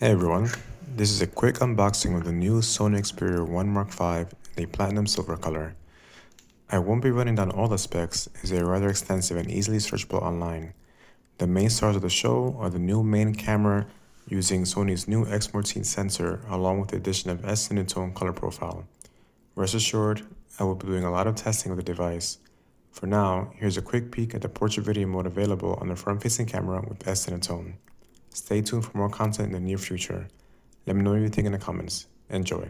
Hey everyone, this is a quick unboxing of the new Sony Xperia 1 Mark V in a platinum silver color. I won't be running down all the specs as they are rather extensive and easily searchable online. The main stars of the show are the new main camera using Sony's new X14 sensor along with the addition of S-Cinetone color profile. Rest assured, I will be doing a lot of testing of the device. For now, here's a quick peek at the portrait video mode available on the front-facing camera with S-Cinetone. Stay tuned for more content in the near future. Let me know what you think in the comments. Enjoy.